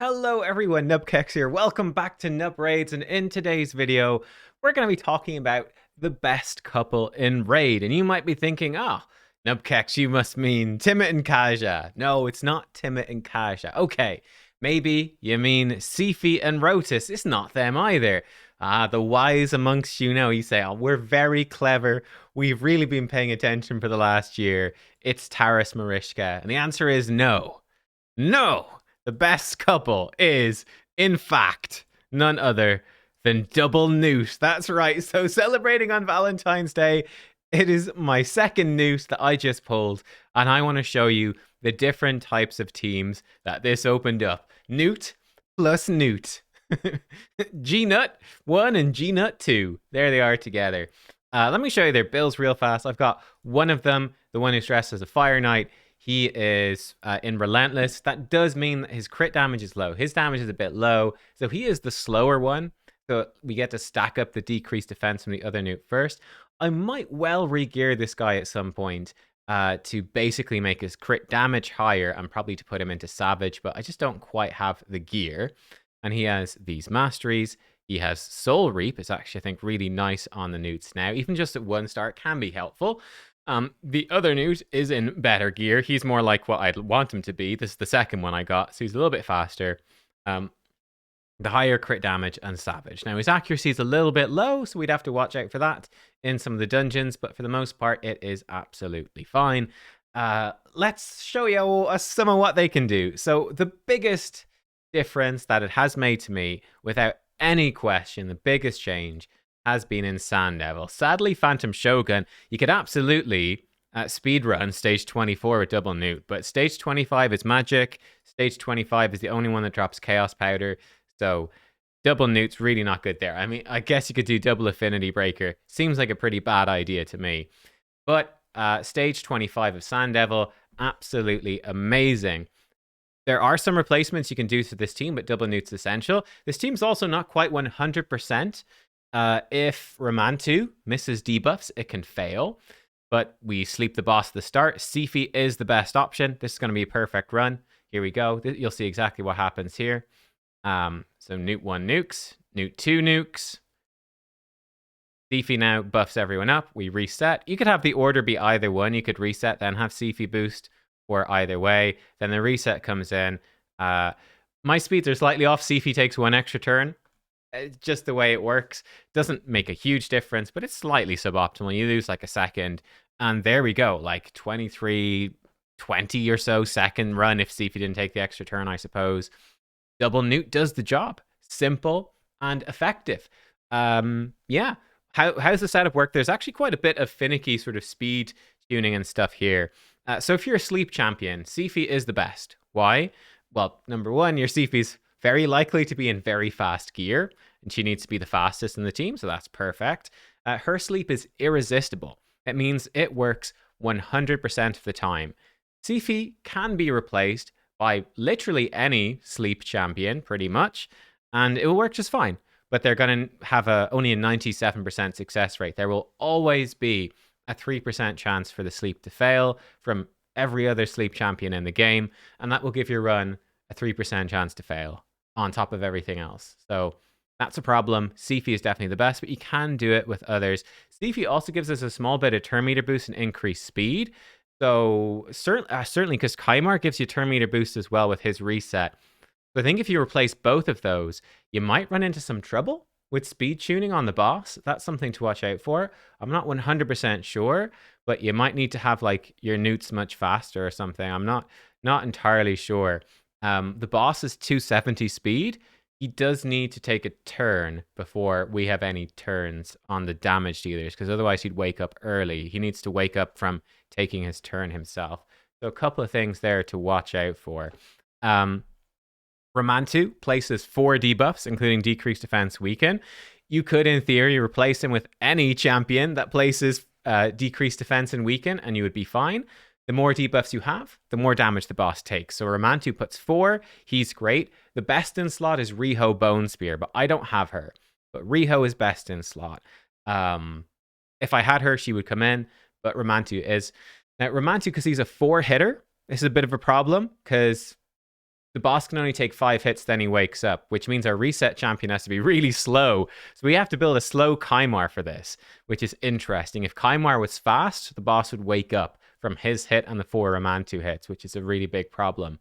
Hello everyone, nubkeks here. Welcome back to Nub Raids, and in today's video, we're going to be talking about the best couple in Raid. And you might be thinking, nubkeks, you must mean Timit and Kaja. No, it's not Timit and Kaja. Okay, maybe you mean Sifi and Rotis. It's not them either. The wise amongst you know, you say, we're very clever. We've really been paying attention for the last year. It's Taras Marishka. And the answer is no. No! The best couple is, in fact, none other than Double Gnut. That's right. So, celebrating on Valentine's Day, it is my second Gnut that I just pulled, and I want to show you the different types of teams that this opened up. Gnut plus Gnut. Gnut 1 and Gnut 2. There they are together. Let me show you their builds real fast. I've got one of them, the one who's dressed as a Fire Knight. He is in Relentless. That does mean that his crit damage is low. His damage is a bit low, so he is the slower one. So we get to stack up the decreased defense from the other Gnut first. I might well re-gear this guy at some point to basically make his crit damage higher and probably to put him into Savage, but I just don't quite have the gear. And he has these masteries. He has Soul Reap. It's actually, I think, really nice on the Gnuts now. Even just at 1 star, it can be helpful. The other Gnut is in better gear. He's more like what I'd want him to be. This is the second one I got, so he's a little bit faster. The higher crit damage and Savage. Now, his accuracy is a little bit low, so we'd have to watch out for that in some of the dungeons, but for the most part, it is absolutely fine. Let's show you some of what they can do. So the biggest difference that it has made to me, without any question, the biggest change has been in Sand Devil. Sadly, Phantom Shogun, you could absolutely speedrun stage 24 with Double Gnut, but stage 25 is magic. Stage 25 is the only one that drops Chaos Powder, so Double Gnut's really not good there. I mean, I guess you could do Double Affinity Breaker. Seems like a pretty bad idea to me. But stage 25 of Sand Devil, absolutely amazing. There are some replacements you can do to this team, but Double Gnut's essential. This team's also not quite 100%. If Romantu misses debuffs, it can fail, but we sleep the boss at the start. Sifi is the best option. This is going to be a perfect run. Here we go. You'll see exactly what happens here. So Gnut 1 nukes, Gnut 2 nukes. Sifi now buffs everyone up. We reset. You could have the order be either one. You could reset, then have Sifi boost, or either way. Then the reset comes in. My speeds are slightly off. Sifi takes 1 extra turn. It's just the way it works. Doesn't make a huge difference, but it's slightly suboptimal. You lose like a second, and there we go. Like 23, 20 or so second run if Sifi didn't take the extra turn, I suppose. Double Gnut does the job. Simple and effective. Yeah. How's the setup work? There's actually quite a bit of finicky sort of speed tuning and stuff here. So if you're a sleep champion, Sifi is the best. Why? Well, number one, your Sifi's very likely to be in very fast gear, and she needs to be the fastest in the team, so that's perfect. Her sleep is irresistible. It means it works 100% of the time. Sifi can be replaced by literally any sleep champion, pretty much, and it will work just fine. But they're going to have only a 97% success rate. There will always be a 3% chance for the sleep to fail from every other sleep champion in the game, and that will give your run a 3% chance to fail on top of everything else. So that's a problem. Sifi is definitely the best, but you can do it with others. Sifi also gives us a small bit of turn meter boost and increased speed. So certainly because Kymar gives you turn meter boost as well with his reset. So I think if you replace both of those, you might run into some trouble with speed tuning on the boss. That's something to watch out for. I'm not 100% sure, but you might need to have like your Gnuts much faster or something. I'm not entirely sure. The boss is 270 speed. He does need to take a turn before we have any turns on the damage dealers, because otherwise he'd wake up early. He needs to wake up from taking his turn himself. So a couple of things there to watch out for. Romantu places 4 debuffs, including decreased defense weaken. You could, in theory, replace him with any champion that places decreased defense and weaken, and you would be fine. The more debuffs you have, the more damage the boss takes. So Romantu puts 4. He's great. The best in slot is Riho Bone Spear, but I don't have her. But Riho is best in slot. If I had her, she would come in, but Romantu is. Now, Romantu, because he's a 4-hitter, this is a bit of a problem, because the boss can only take 5 hits, then he wakes up, which means our reset champion has to be really slow. So we have to build a slow Kymar for this, which is interesting. If Kymar was fast, the boss would wake up from his hit and the 4 Ramantu hits, which is a really big problem.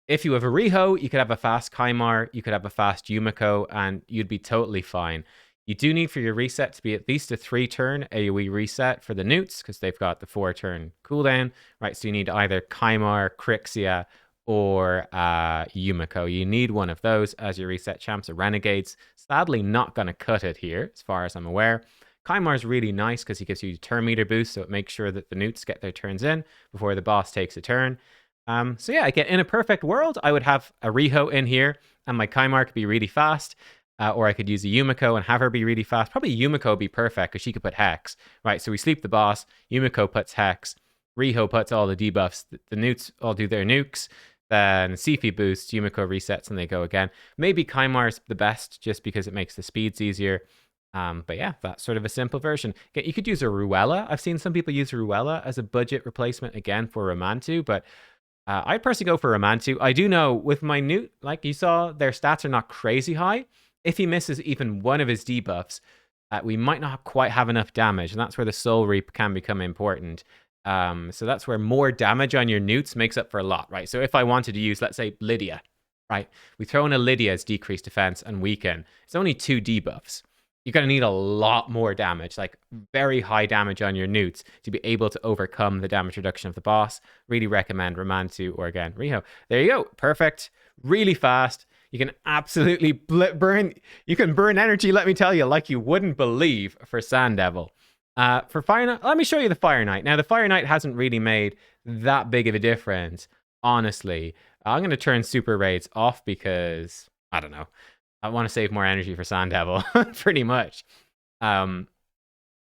If you have a Riho, you could have a fast Kymar, you could have a fast Yumiko, and you'd be totally fine. You do need for your reset to be at least a 3-turn AoE reset for the Gnuts, because they've got the 4-turn cooldown, right? So you need either Kymar, Crixia, or Yumiko. You need one of those as your reset champs. A Renegade's sadly not going to cut it here, as far as I'm aware. Kymar's really nice because he gives you a turn meter boost, so it makes sure that the Gnuts get their turns in before the boss takes a turn. So yeah, again, in a perfect world, I would have a Riho in here, and my Kymar could be really fast. Or I could use a Yumiko and have her be really fast. Probably Yumiko would be perfect because she could put Hex. Right, so we sleep the boss. Yumiko puts Hex. Riho puts all the debuffs. The Gnuts all do their nukes. Then Sifi boosts. Yumiko resets and they go again. Maybe Kymar's the best just because it makes the speeds easier. But yeah, that's sort of a simple version. You could use a Ruella. I've seen some people use Ruella as a budget replacement again for Ramantu, but I'd personally go for Ramantu. I do know with my Gnut, like you saw, their stats are not crazy high. If he misses even one of his debuffs, we might not quite have enough damage, and that's where the Soul Reap can become important. So that's where more damage on your Gnuts makes up for a lot, right? So if I wanted to use, let's say, Lydia, right? We throw in a Lydia as decreased defense and weaken. It's only 2 debuffs. You're going to need a lot more damage, like very high damage on your Gnuts to be able to overcome the damage reduction of the boss. Really recommend Ramantu or, again, Riho. There you go. Perfect. Really fast. You can absolutely burn. You can burn energy, let me tell you, like you wouldn't believe for Sand Devil. For Fire Knight, let me show you the Fire Knight. Now, the Fire Knight hasn't really made that big of a difference, honestly. I'm going to turn Super Raids off because, I don't know, I want to save more energy for Sand Devil, pretty much. Yeah,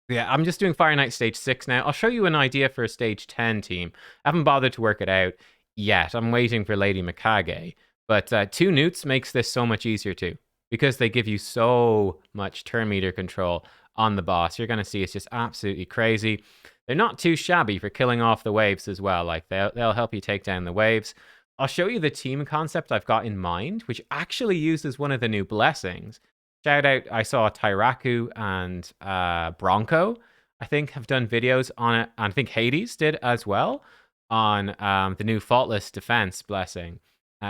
I'm just doing Fire Knight Stage 6 now. I'll show you an idea for a Stage 10 team. I haven't bothered to work it out yet. I'm waiting for Lady Mikage. But 2 Gnuts makes this so much easier too, because they give you so much turn meter control on the boss. You're going to see it's just absolutely crazy. They're not too shabby for killing off the waves as well. Like they'll help you take down the waves. I'll show you the team concept I've got in mind, which actually uses one of the new blessings. Shout out, I saw Tyraku and Bronco, I think, have done videos on it. And I think Hades did as well on the new Faultless Defense blessing.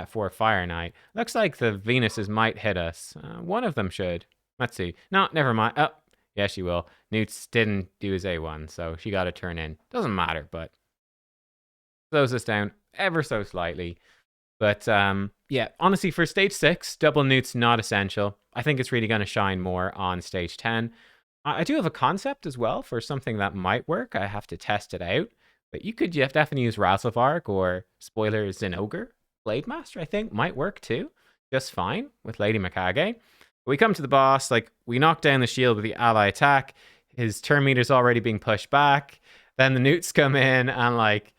For Fire Knight. Looks like the Venuses might hit us. One of them should. Let's see. No, never mind. Oh, yeah, she will. Newts didn't do his A1, so she got to turn in. Doesn't matter, but slows us down ever so slightly. But yeah, honestly, for Stage 6, double Newt's not essential. I think it's really going to shine more on Stage 10. I do have a concept as well for something that might work. I have to test it out. But you could definitely use Razelvarg or, spoiler, Zinogre. Blade Master, I think, might work too. Just fine with Lady Mikage. We come to the boss, like, we knock down the shield with the ally attack. His turn meter's already being pushed back. Then the Newts come in and, like,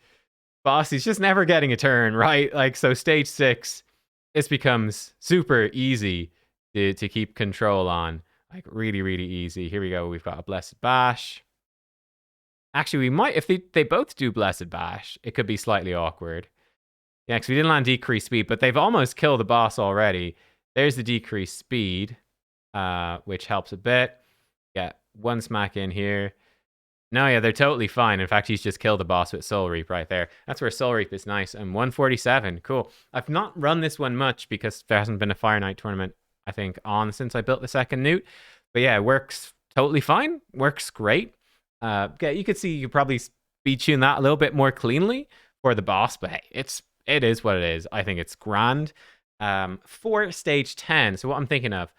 boss, he's just never getting a turn, right? Like, so Stage 6, this becomes super easy to keep control on. Like, really, really easy. Here we go. We've got a Blessed Bash. Actually, we might, if they both do Blessed Bash, it could be slightly awkward. Yeah, because we didn't land decreased speed, but they've almost killed the boss already. There's the decreased speed, which helps a bit. Yeah, 1 smack in here. No, yeah, they're totally fine. In fact, he's just killed the boss with Soul Reap right there. That's where Soul Reap is nice. And 147, cool. I've not run this one much because there hasn't been a Fire Knight tournament, I think, on since I built the second Gnut. But yeah, it works totally fine. Works great. Yeah, you could see you could probably speed tune that a little bit more cleanly for the boss, but hey, it is what it is. I think it's grand. For Stage 10, so what I'm thinking of,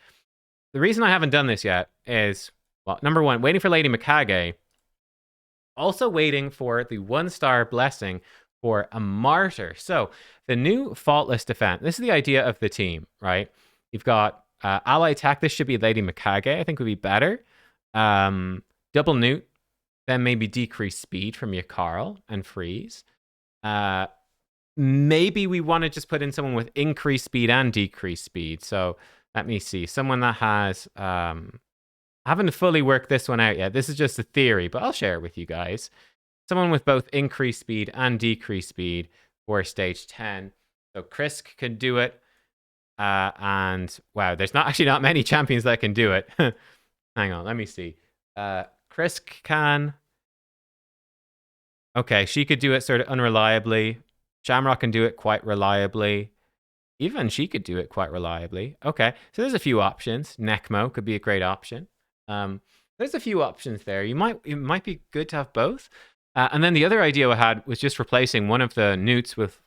the reason I haven't done this yet is, well, number 1, waiting for Lady Mikage. Also waiting for the 1-star blessing for a Martyr. So the new Faultless Defense, this is the idea of the team, right? You've got ally attack. This should be Lady Mikage, I think would be better. Double Gnut, then maybe decrease speed from your Carl and freeze. Maybe we want to just put in someone with increased speed and decreased speed. So let me see. Someone that has... I haven't fully worked this one out yet. This is just a theory, but I'll share it with you guys. Someone with both increased speed and decreased speed for Stage 10. So Krisk can do it. And wow, there's actually not many champions that can do it. Hang on, let me see. Krisk can. Okay, she could do it sort of unreliably. Shamrock can do it quite reliably. Even she could do it quite reliably. Okay, so there's a few options. Necmo could be a great option. There's a few options there. It might be good to have both. And then the other idea I had was just replacing one of the Gnuts with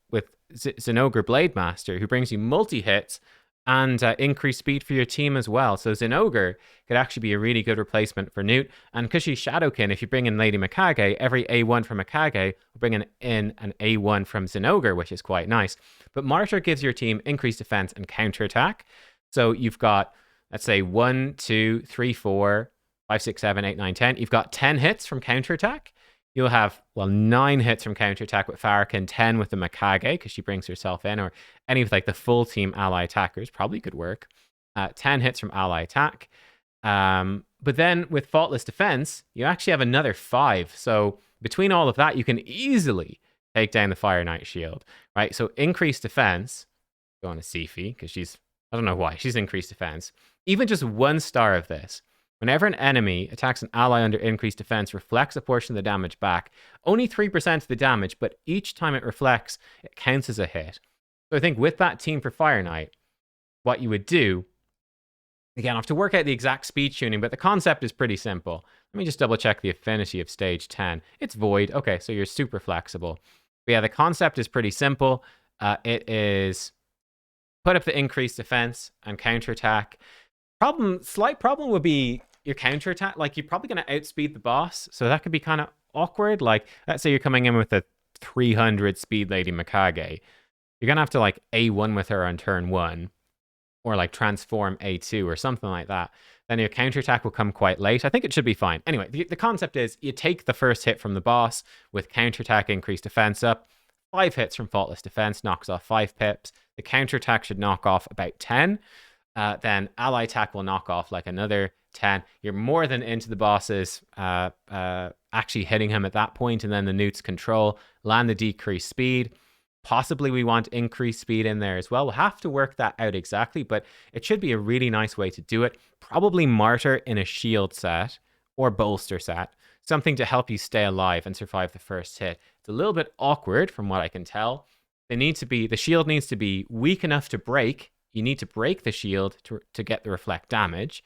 Zinogre Blade Master, who brings you multi-hits and increased speed for your team as well. So Zinogre could actually be a really good replacement for Gnut. And because she's Shadowkin, if you bring in Lady Mikage, every A1 from Mikage will bring in an A1 from Zinogre, which is quite nice. But Martyr gives your team increased defense and counterattack. So you've got, let's say, 1, 2, 3, 4, 5, 6, 7, 8, 9, 10. You've got 10 hits from counterattack. You'll have, 9 hits from counterattack with Farrakhan, 10 with the Mikage, because she brings herself in, or any of like the full team ally attackers probably could work. 10 hits from ally attack. But then with Faultless Defense, you actually have another 5. So between all of that, you can easily take down the Fire Knight shield, right? So increased defense, go on to Sifi, because she's, I don't know why, she's increased defense. Even just 1 star of this, whenever an enemy attacks an ally under increased defense, reflects a portion of the damage back. Only 3% of the damage, but each time it reflects, it counts as a hit. So I think with that team for Fire Knight, what you would do, again, I have to work out the exact speed tuning, but the concept is pretty simple. Let me just double check the affinity of stage 10. It's Void. Okay, so you're super flexible. But yeah, the concept is pretty simple. It is put up the increased defense and counterattack. Slight problem would be your counterattack. Like, you're probably going to outspeed the boss, so that could be kind of awkward. Like, let's say you're coming in with a 300 speed Lady Mikage. You're going to have to, like, A1 with her on turn 1, or, like, transform A2 or something like that. Then your counterattack will come quite late. I think it should be fine. Anyway, the concept is you take the first hit from the boss with counterattack, increased defense up. 5 hits from Faultless Defense knocks off 5 pips. The counterattack should knock off about 10. Then ally attack will knock off like another 10. You're more than into the bosses actually hitting him at that point, and then the Gnut's control, land the decreased speed. Possibly we want increased speed in there as well. We'll have to work that out exactly, but it should be a really nice way to do it. Probably Martyr in a shield set or bolster set. Something to help you stay alive and survive the first hit. It's a little bit awkward from what I can tell. The shield needs to be weak enough to break. You need to break the shield to get the reflect damage.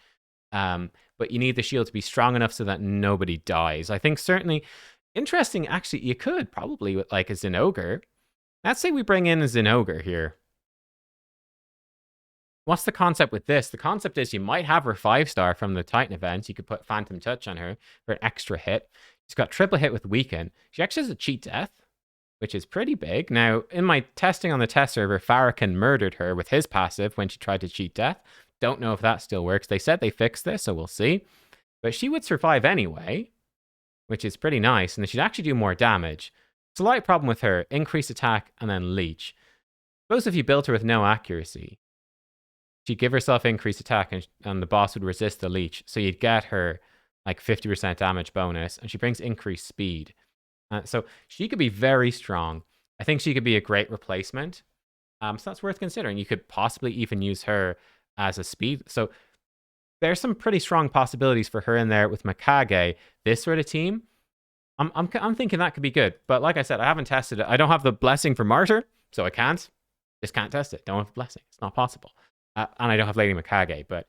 But you need the shield to be strong enough so that nobody dies. I think certainly interesting, actually, you could probably with like a Zinogre. Let's say we bring in a Zinogre here. What's the concept with this? The concept is you might have her 5-star from the Titan event. You could put Phantom Touch on her for an extra hit. She's got triple hit with Weaken. She actually has a cheat death, which is pretty big. Now, in my testing on the test server, Farrakhan murdered her with his passive when she tried to cheat death. Don't know if that still works. They said they fixed this, so we'll see. But she would survive anyway, which is pretty nice. And she'd actually do more damage. Slight problem with her, increased attack and then leech. Suppose if you built her with no accuracy, she'd give herself increased attack and the boss would resist the leech. So you'd get her like 50% damage bonus, and she brings increased speed. So she could be very strong. I think she could be a great replacement. So that's worth considering. You could possibly even use her as a speed. So there's some pretty strong possibilities for her in there with Mikage. This sort of team, I'm thinking that could be good. But like I said, I haven't tested it. I don't have the blessing for Martyr, so I can't. Just can't test it. Don't have the blessing. It's not possible. And I don't have Lady Mikage, but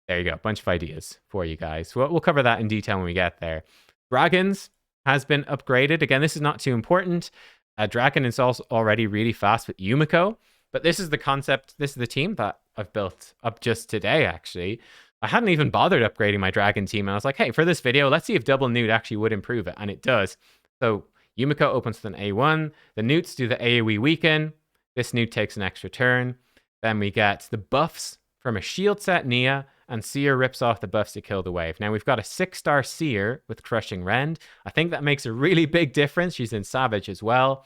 there you go. A bunch of ideas for you guys. We'll cover that in detail when we get there. Dragons has been upgraded. Again, this is not too important. Dragon is also already really fast with Yumiko. But this is the concept. This is the team that I've built up just today, actually. I hadn't even bothered upgrading my Dragon team. And I was like, hey, for this video, let's see if double Gnut actually would improve it. And it does. So Yumiko opens with an A1. The Gnuts do the AoE weaken. This Gnut takes an extra turn. Then we get the buffs from a shield set, Nia, and Seer rips off the buffs to kill the wave. Now we've got a 6-star Seer with Crushing Rend. I think that makes a really big difference. She's in Savage as well.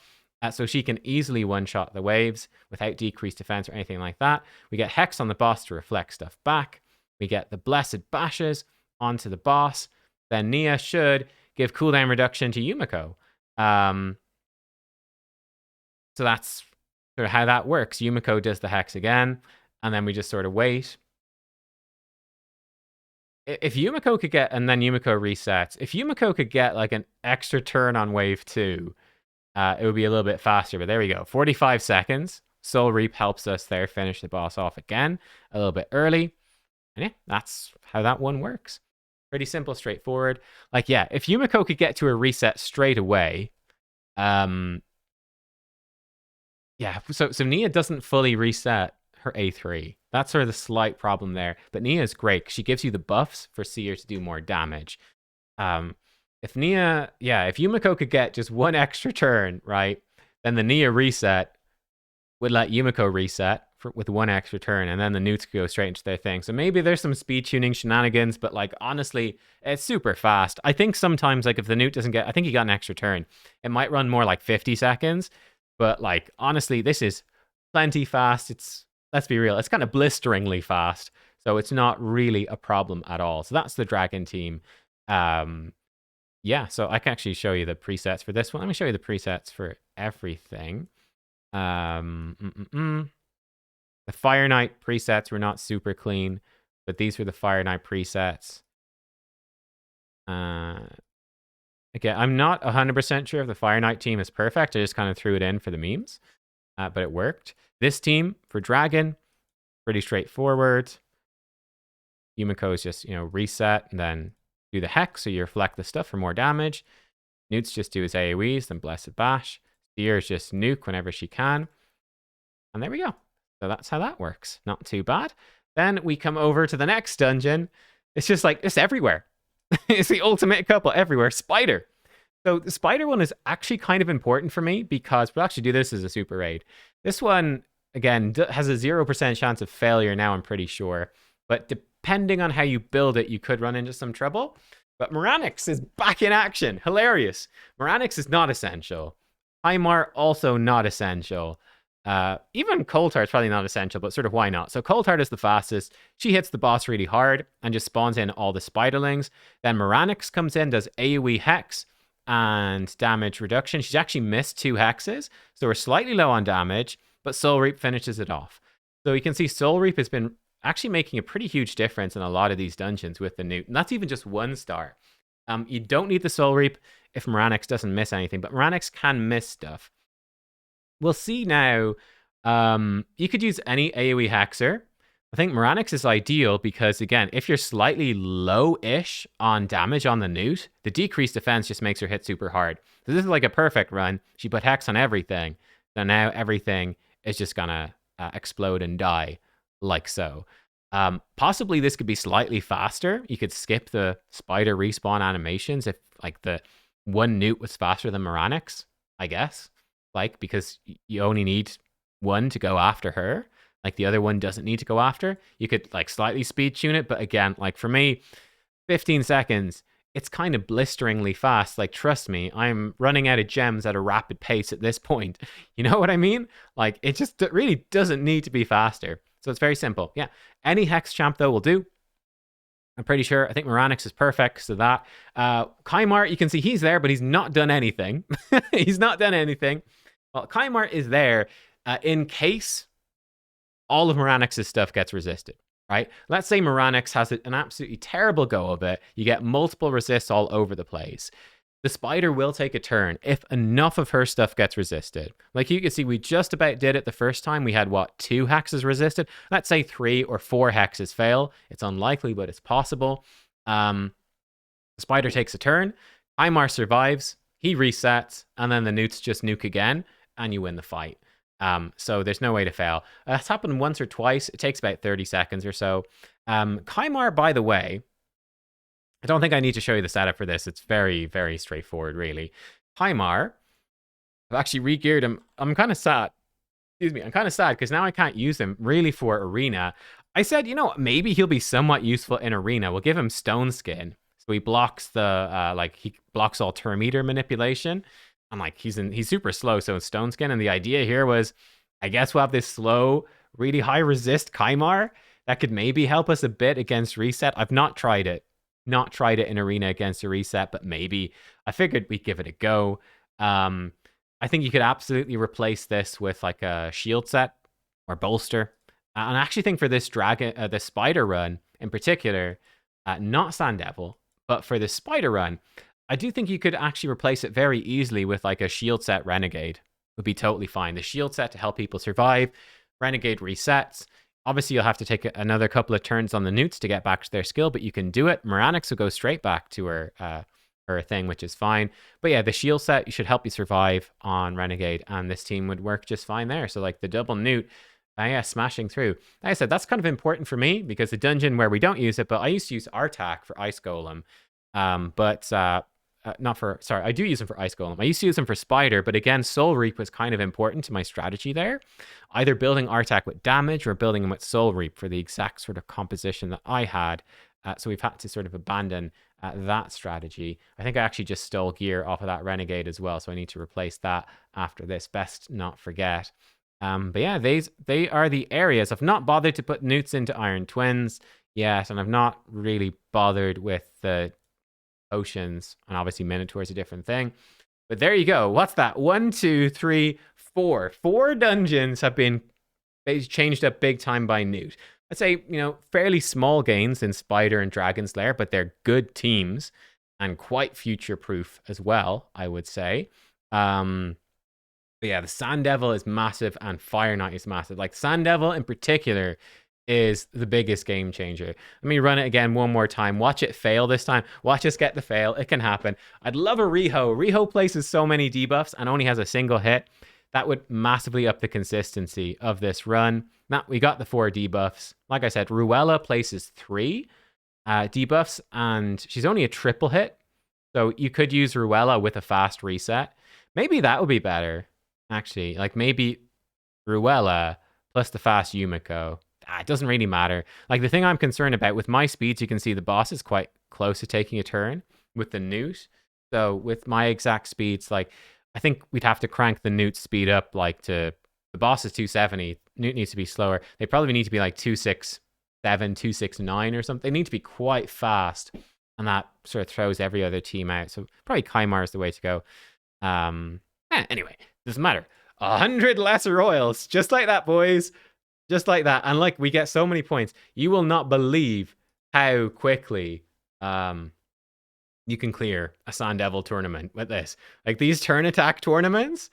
So she can easily one-shot the waves without decreased defense or anything like that. We get Hex on the boss to reflect stuff back. We get the Blessed Bashes onto the boss. Then Nia should give cooldown reduction to Yumiko. So that's sort of how that works. Yumiko does the hex again, and then we just sort of wait. If Yumiko could get, and then Yumiko resets, if Yumiko could get like an extra turn on wave 2, it would be a little bit faster, but there we go. 45 seconds. Soul Reap helps us there finish the boss off again a little bit early. And yeah, that's how that one works. Pretty simple, straightforward. Like, yeah, if Yumiko could get to a reset straight away, yeah, so Nia doesn't fully reset her A3. That's sort of the slight problem there. But Nia is great. She gives you the buffs for Seer to do more damage. If Yumiko could get just one extra turn, right, then the Nia reset would let Yumiko reset with one extra turn, and then the Gnutes could go straight into their thing. So maybe there's some speed tuning shenanigans, but like honestly, it's super fast. I think sometimes like if the Gnut doesn't get, I think he got an extra turn, it might run more like 50 seconds. But like honestly, this is plenty fast. Let's be real, it's kind of blisteringly fast. So it's not really a problem at all. So that's the Dragon team. Yeah, so I can actually show you the presets for this one. Let me show you the presets for everything. The Fire Knight presets were not super clean, but these were the Fire Knight presets. Again, I'm not 100% sure if the Fire Knight team is perfect. I just kind of threw it in for the memes, but it worked. This team for Dragon, pretty straightforward. Yumiko is just, reset and then do the hex, so you reflect the stuff for more damage. Gnut's just do his AoEs, then Blessed Bash. Seer is just nuke whenever she can. And there we go. So that's how that works. Not too bad. Then we come over to the next dungeon. It's just like, it's everywhere. It's the ultimate couple everywhere. Spider. So the Spider one is actually kind of important for me because we'll actually do this as a super raid. This one, again, has a 0% chance of failure now, I'm pretty sure. But depending on how you build it, you could run into some trouble. But Moranix is back in action. Hilarious. Moranix is not essential. Hymar also not essential. Even Coldheart's probably not essential, but sort of why not? So Coldheart is the fastest. She hits the boss really hard and just spawns in all the spiderlings. Then Moranix comes in, does AoE hex and damage reduction. She's actually missed 2 hexes, so we're slightly low on damage, but Soul Reap finishes it off. So you can see Soul Reap has been actually making a pretty huge difference in a lot of these dungeons with the Gnut. And that's even just 1 star. You don't need the Soul Reap if Moranix doesn't miss anything, but Moranix can miss stuff. We'll see now. You could use any AoE hexer. I think Moranix is ideal because, again, if you're slightly low-ish on damage on the Gnut, the decreased defense just makes her hit super hard. So this is like a perfect run. She put hex on everything. So now everything is just going to explode and die like so. Possibly this could be slightly faster. You could skip the spider respawn animations if like the one Gnut was faster than Moranix, I guess. Like, because you only need one to go after her. Like, the other one doesn't need to go after. You could, like, slightly speed tune it. But again, like, for me, 15 seconds, it's kind of blisteringly fast. Like, trust me, I'm running out of gems at a rapid pace at this point. You know what I mean? Like, it just really doesn't need to be faster. So it's very simple. Yeah. Any hex champ, though, will do. I'm pretty sure. I think Moranix is perfect. So that. Kymar, you can see he's there, but he's not done anything. He's not done anything. Well, Kymar is there in case all of Moranix's stuff gets resisted, right? Let's say Moranix has an absolutely terrible go of it. You get multiple resists all over the place. The spider will take a turn if enough of her stuff gets resisted. Like you can see, we just about did it the first time. We had, 2 hexes resisted? Let's say 3 or 4 hexes fail. It's unlikely, but it's possible. The spider takes a turn. Kymar survives. He resets. And then the Gnut's just nuke again. And you win the fight. So there's no way to fail. It's happened once or twice. It takes about 30 seconds or so. Kymar, by the way, I don't think I need to show you the setup for this. It's very, very straightforward, really. Kymar, I've actually re-geared him. I'm kind of sad. Excuse me. I'm kind of sad because now I can't use him really for Arena. I said, maybe he'll be somewhat useful in Arena. We'll give him Stone Skin. So he blocks he blocks all turn meter manipulation. I'm like, he's super slow, so it's Stone Skin. And the idea here was, I guess we'll have this slow, really high resist Kymar that could maybe help us a bit against reset. I've not tried it. Not tried it in Arena against a reset, but maybe. I figured we'd give it a go. And I think you could absolutely replace this with like a shield set or bolster. And I actually think for this the spider run in particular, not Sand Devil, but for the spider run, I do think you could actually replace it very easily with like a shield set renegade. Would be totally fine. The shield set to help people survive. Renegade resets. Obviously, you'll have to take another couple of turns on the Gnuts to get back to their skill, but you can do it. Moranix will go straight back to her thing, which is fine. But yeah, the shield set should help you survive on Renegade, and this team would work just fine there. So like the double Gnut, yeah, smashing through. Like I said, that's kind of important for me because the dungeon where we don't use it, but I used to use Artak for Ice Golem. Not for, sorry, I do use them for Ice Golem. I used to use them for Spider, but again, Soul Reap was kind of important to my strategy there. Either building Artak with damage or building them with Soul Reap for the exact sort of composition that I had. So we've had to sort of abandon that strategy. I think I actually just stole gear off of that Renegade as well, so I need to replace that after this. Best not forget. But yeah, they are the areas. I've not bothered to put Gnuts into Iron Twins yet, and I've not really bothered with the oceans, and obviously Minotaur is a different thing. But there you go. What's that? 1, 2, 3, 4. 4 dungeons have been changed up big time by Gnut. I'd say, fairly small gains in Spider and Dragon's Lair, but they're good teams and quite future-proof as well, I would say. But yeah, the Sand Devil is massive and Fire Knight is massive. Like Sand Devil in particular is the biggest game changer. Let me run it again one more time. Watch it fail this time. Watch us get the fail. It can happen. I'd love a Riho. Riho places so many debuffs and only has a single hit. That would massively up the consistency of this run. Now, we got the 4 debuffs. Like I said, Ruella places 3 debuffs, and she's only a triple hit. So you could use Ruella with a fast reset. Maybe that would be better, actually. Like maybe Ruella plus the fast Yumiko. It doesn't really matter. Like the thing I'm concerned about with my speeds, you can see the boss is quite close to taking a turn with the Gnut. So with my exact speeds, like I think we'd have to crank the Gnut speed up like to the boss is 270. Gnut needs to be slower. They probably need to be like 267, 269 or something. They need to be quite fast. And that sort of throws every other team out. So probably Kaimar is the way to go. Anyway, doesn't matter. 100 lesser oils. Just like that, boys. Just like that. And like we get so many points. You will not believe how quickly you can clear a Sand Devil tournament with this. Like these turn attack tournaments,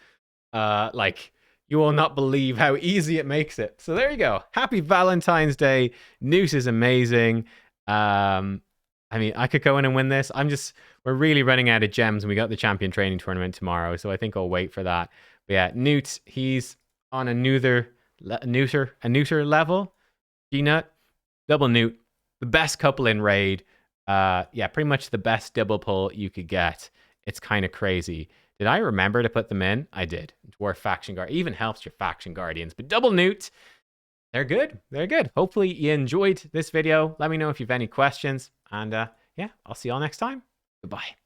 like you will not believe how easy it makes it. So there you go. Happy Valentine's Day. Gnut is amazing. I mean, I could go in and win this. We're really running out of gems, and we got the champion training tournament tomorrow, so I think I'll wait for that. But yeah, Gnut, he's on a neuter level. Gnut, double Gnut, the best couple in raid. Yeah, pretty much the best double pull you could get. It's kind of crazy. Did I remember to put them in? I did. Dwarf Faction Guard even helps your Faction Guardians, but double Gnut, they're good. They're good. Hopefully you enjoyed this video. Let me know if you have any questions, and yeah, I'll see y'all next time. Goodbye.